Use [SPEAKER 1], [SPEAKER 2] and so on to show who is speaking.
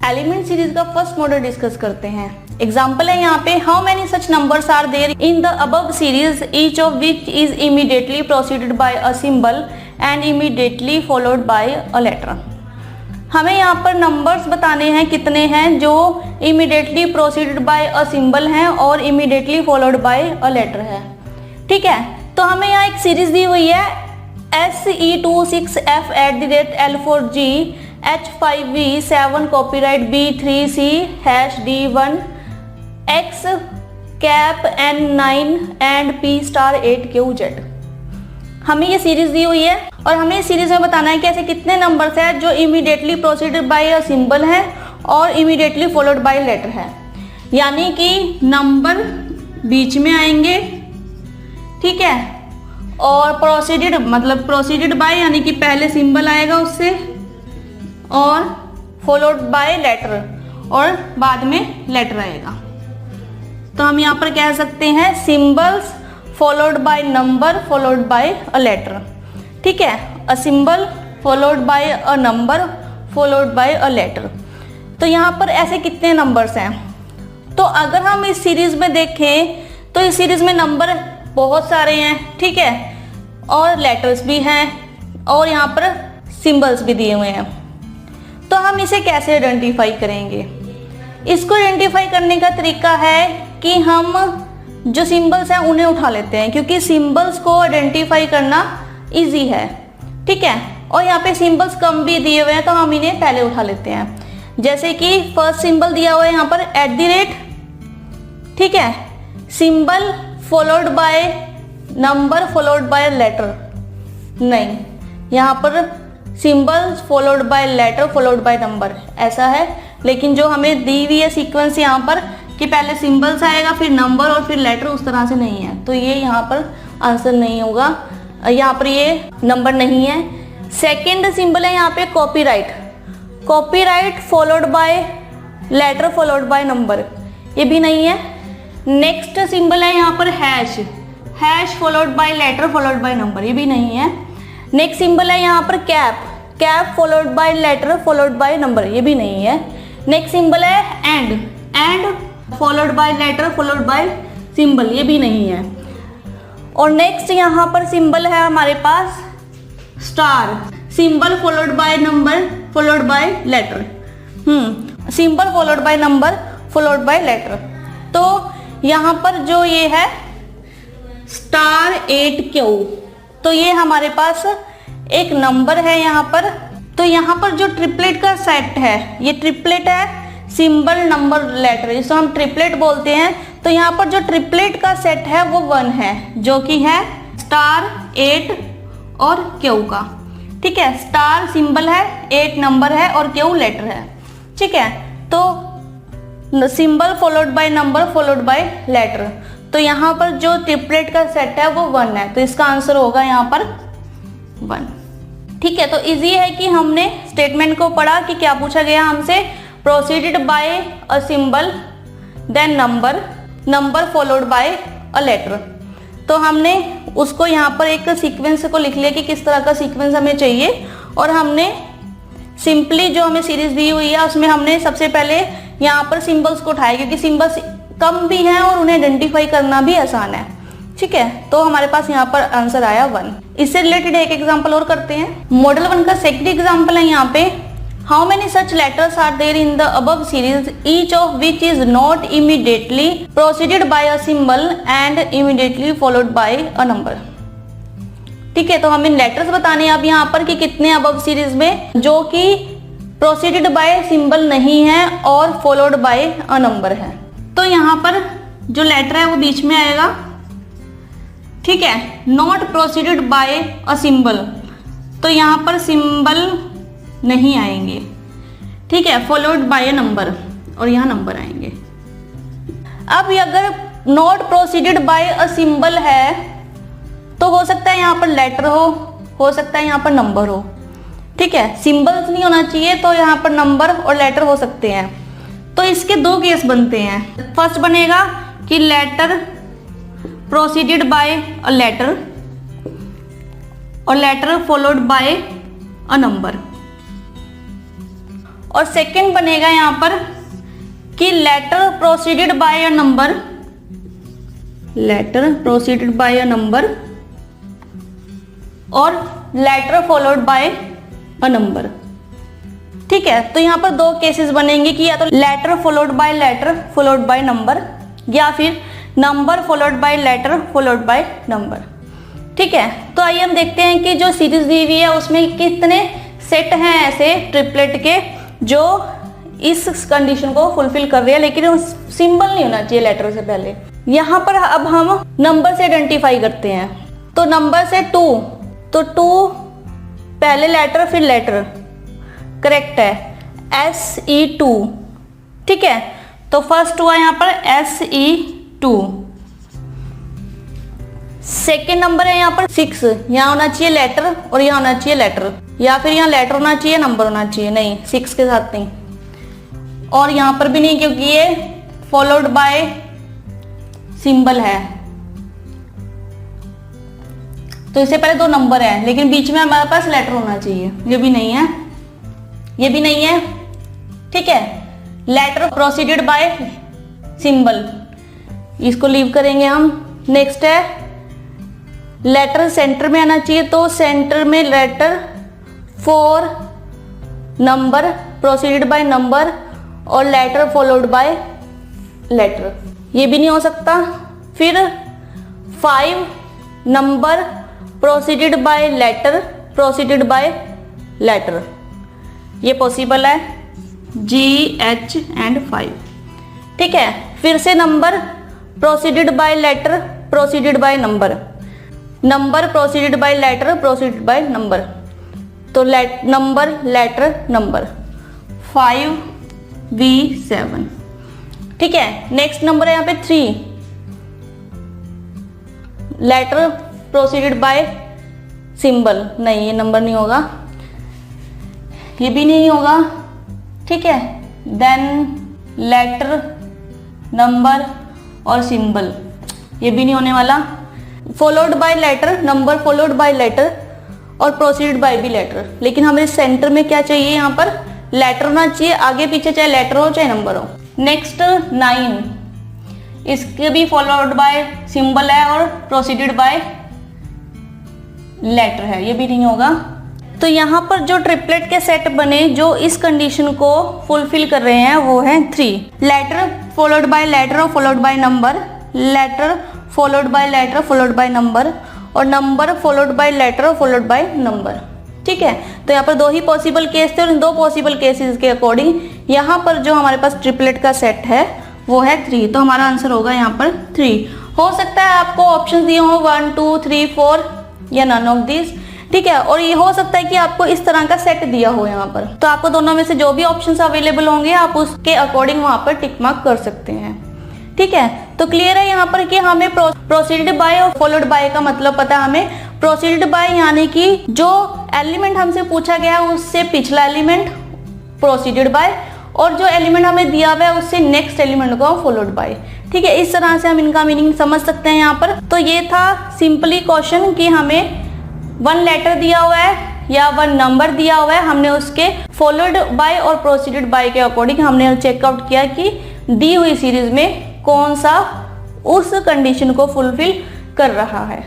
[SPEAKER 1] Element series का first model discuss करते हैं। एग्जाम्पल है यहाँ पे, how many such numbers are there in the above series each of which is immediately proceeded by a symbol and immediately followed by a letter. हमें यहाँ पर numbers बताने हैं कितने हैं जो immediately proceeded by a symbol हैं और immediately followed by a letter है। ठीक है, तो हमें यहाँ एक सीरीज दी हुई है SE26F @L4G H5V 7 copyright B3C #D1 X cap N9 and P *8QZ। हमें ये सीरीज दी हुई है और हमें इस सीरीज में बताना है कि ऐसे कितने नंबर्स हैं जो immediately proceeded by a symbol है और इमीडिएटली फॉलोड बाय लेटर है। यानी कि नंबर बीच में आएंगे, ठीक है, और प्रोसीडेड मतलब प्रोसीडेड बाय यानी कि पहले सिंबल आएगा उससे और फॉलोड बाय लेटर और बाद में लेटर आएगा। तो हम यहाँ पर कह सकते हैं symbols followed by number followed by a letter. ठीक है, a symbol followed by a number followed by a letter. तो यहाँ पर ऐसे कितने नंबर्स हैं? तो अगर हम इस सीरीज में देखें तो इस सीरीज में नंबर बहुत सारे हैं, ठीक है, और लेटर्स भी हैं और यहाँ पर सिंबल्स भी दिए हुए हैं। तो हम इसे कैसे आइडेंटिफाई करेंगे? इसको आइडेंटिफाई करने का तरीका है कि हम जो सिंबल्स हैं उन्हें उठा लेते हैं, क्योंकि सिंबल्स को आइडेंटिफाई करना इजी है। ठीक है, और यहाँ पे सिंबल्स कम भी दिए हुए हैं तो हम इन्हें पहले उठा लेते हैं। जैसे कि फर्स्ट सिंबल दिया हुआ है यहाँ पर @, ठीक है, symbol followed by number followed by letter, नहीं, यहाँ पर symbol followed by letter followed by number ऐसा है। लेकिन जो हमें दी हुई है सीक्वेंस यहाँ पर कि पहले सिंबल्स आएगा फिर नंबर और फिर लेटर, उस तरह से नहीं है, तो ये यहाँ पर आंसर नहीं होगा, यहाँ पर ये नंबर नहीं है। सेकेंड सिंबल है यहाँ पे copyright, copyright followed by letter followed by number, ये भी नहीं है। नेक्स्ट सिंबल है यहाँ पर hash, hash followed by letter followed by number, ये भी नहीं है। नेक्स्ट सिंबल है यहाँ पर cap, cap followed by letter followed by number, ये भी नहीं है। नेक्स्ट सिंबल है and, and followed by letter followed by symbol, ये भी नहीं है। और नेक्स्ट यहाँ पर सिंबल है हमारे पास star, symbol followed by number followed by letter, symbol followed by number followed by letter. तो यहाँ पर जो ये है *8Q, तो ये हमारे पास एक नंबर है यहाँ पर। तो यहाँ पर जो ट्रिपलेट का सेट है, ये ट्रिपलेट है सिंबल नंबर लेटर, जिसको हम ट्रिपलेट बोलते हैं। तो यहाँ पर जो ट्रिपलेट का सेट है वो 1 है, जो कि है *8 और Q का। ठीक है, स्टार सिंबल है, 8 नंबर है और Q लेटर है। ठीक है, तो symbol followed by number followed by letter, तो यहाँ पर जो ट्रिपलेट का सेट है वो 1 है, तो इसका आंसर होगा यहाँ पर 1। ठीक है, तो इजी है कि हमने स्टेटमेंट को पढ़ा कि क्या पूछा गया हमसे, proceeded by a symbol then number, number followed by a letter. तो हमने उसको यहाँ पर एक सीक्वेंस को लिख लिया कि किस तरह का सीक्वेंस हमें चाहिए, और हमने सिंपली जो हमें सीरीज दी हुई है उसमें हमने सबसे पहले यहाँ पर सिंबल्स को उठाया, क्योंकि सिंबल्स कम भी हैं और उन्हें आइडेंटिफाई करना भी आसान है। ठीक है, तो हमारे पास यहाँ पर आंसर आया 1। इससे रिलेटेड एक एग्जांपल और करते हैं। मॉडल 1 का सेकंड एग्जांपल है यहाँ पे, how many such letters are there in the above series each of which is not immediately proceeded by a symbol and immediately followed by a number. ठीक है, तो हमें लेटर्स बताने हैं अब यहाँ पर कि कितने अबव सीरीज में जो कि प्रोसीडेड बाय सिंबल नहीं है और फॉलोड बाय अ नंबर है। तो यहाँ पर जो लेटर है वो बीच में आएगा। ठीक है, not proceeded by a symbol, तो यहाँ पर सिंबल नहीं आएंगे। ठीक है, फॉलोड बाय अ नंबर, और यहाँ नंबर आएंगे। अब अगर not proceeded by a symbol है तो हो सकता है यहाँ पर लेटर हो सकता है यहाँ पर नंबर हो। ठीक है, सिंबल्स नहीं होना चाहिए, तो यहाँ पर नंबर और लेटर हो सकते हैं। तो इसके 2 केस बनते हैं। फर्स्ट बनेगा कि letter proceeded by a letter और letter followed by a number, और सेकंड बनेगा यहाँ पर कि letter proceeded by a number, letter proceeded by a number और letter followed by a number. ठीक है, तो यहाँ पर दो केसेस बनेंगे कि या तो letter followed by letter followed by number या फिर number followed by letter followed by number. ठीक है, तो आइए हम देखते हैं कि जो सीरीज दी हुई है उसमें कितने सेट हैं ऐसे ट्रिपलेट के जो इस कंडीशन को फुलफिल कर रहे हैं, लेकिन सिंबल नहीं होना चाहिए लेटर से पहले। यहाँ पर अब हम नंबर से आइडेंटिफाई करते हैं, तो नंबर से 2, तो 2 पहले लेटर फिर लेटर, करेक्ट है, SE2। ठीक है, तो फर्स्ट हुआ यहाँ पर SE2। सेकेंड नंबर है यहाँ पर 6, यहाँ होना चाहिए लेटर और यहाँ होना चाहिए लेटर, या फिर यहाँ लेटर होना चाहिए नंबर होना चाहिए, नहीं 6 के साथ नहीं, और यहाँ पर भी नहीं क्योंकि ये फॉलोड बाय सिंबल है, तो इससे पहले 2 नंबर है लेकिन बीच में हमारे पास लेटर होना चाहिए, ये भी नहीं है, ये भी नहीं है। ठीक है, लेटर प्रोसीडेड बाय सिंबल, इसको लीव करेंगे हम। नेक्स्ट है लेटर सेंटर में आना चाहिए, तो सेंटर में letter 4 number proceeded by number और लेटर फॉलोड बाय लेटर, ये भी नहीं हो सकता। फिर 5 number proceeded by letter proceeded by letter, ये पॉसिबल है, GH एंड 5। ठीक है, फिर से number proceeded by letter proceeded by number, number proceeded by letter proceeded by number, तो नंबर लेटर नंबर 5V7। ठीक है, नेक्स्ट नंबर है यहाँ पे 3, लेटर प्रोसीडेड बाय सिंबल, नहीं ये नंबर नहीं होगा, ये भी नहीं होगा। ठीक है, देन लेटर नंबर और सिंबल, ये भी नहीं होने वाला। Followed by letter, number followed by letter और प्रोसीडेड बाय भी लेटर, लेकिन हमें सेंटर में क्या चाहिए, यहाँ पर लेटर होना चाहिए, आगे पीछे चाहे लेटर हो चाहे नंबर हो। नेक्स्ट 9, इसके भी फॉलोड बाय सिंबल है और प्रोसीडेड बाय लेटर है, ये भी नहीं होगा। तो यहाँ पर जो ट्रिपलेट के सेट बने जो इस कंडीशन को फुलफिल कर रहे हैं वो है 3, लेटर फॉलोड बाय लेटर और followed by number, letter followed by letter followed by number और number followed by letter followed by number. ठीक है, तो यहाँ पर 2 ही पॉसिबल केस थे और इन 2 पॉसिबल केसेस के अकॉर्डिंग यहाँ पर जो हमारे पास ट्रिपलेट का सेट है वो है 3, तो हमारा आंसर होगा यहाँ पर 3। हो सकता है आपको ऑप्शन दिए हो 1 2 3 4 या नन ऑफ दिस। ठीक है, और ये हो सकता है कि आपको इस तरह का सेट दिया हो यहाँ पर, तो आपको दोनों में से जो भी ऑप्शंस अवेलेबल होंगे आप उसके अकॉर्डिंग वहां पर टिक मार्क कर सकते हैं। ठीक है, तो क्लियर है यहाँ पर कि हमें प्रोसीडेड बाय और फॉलोड बाय का मतलब पता है हमें। प्रोसीडेड बाय यानी कि जो एलिमेंट हमसे पूछा गया उससे पिछला एलिमेंट प्रोसीडेड बाय, और जो एलिमेंट हमें दिया हुआ है उससे नेक्स्ट एलिमेंट को फॉलोड बाय। ठीक है, इस तरह से हम इनका मीनिंग समझ सकते हैं यहाँ पर। तो ये था सिंपली क्वेश्चन कि हमें 1 लेटर दिया हुआ है या 1 नंबर दिया हुआ है, हमने उसके फॉलोड बाय और प्रोसीडेड बाय के अकॉर्डिंग हमने चेकआउट किया कि दी हुई सीरीज में कौन सा उस कंडीशन को फुलफिल कर रहा है।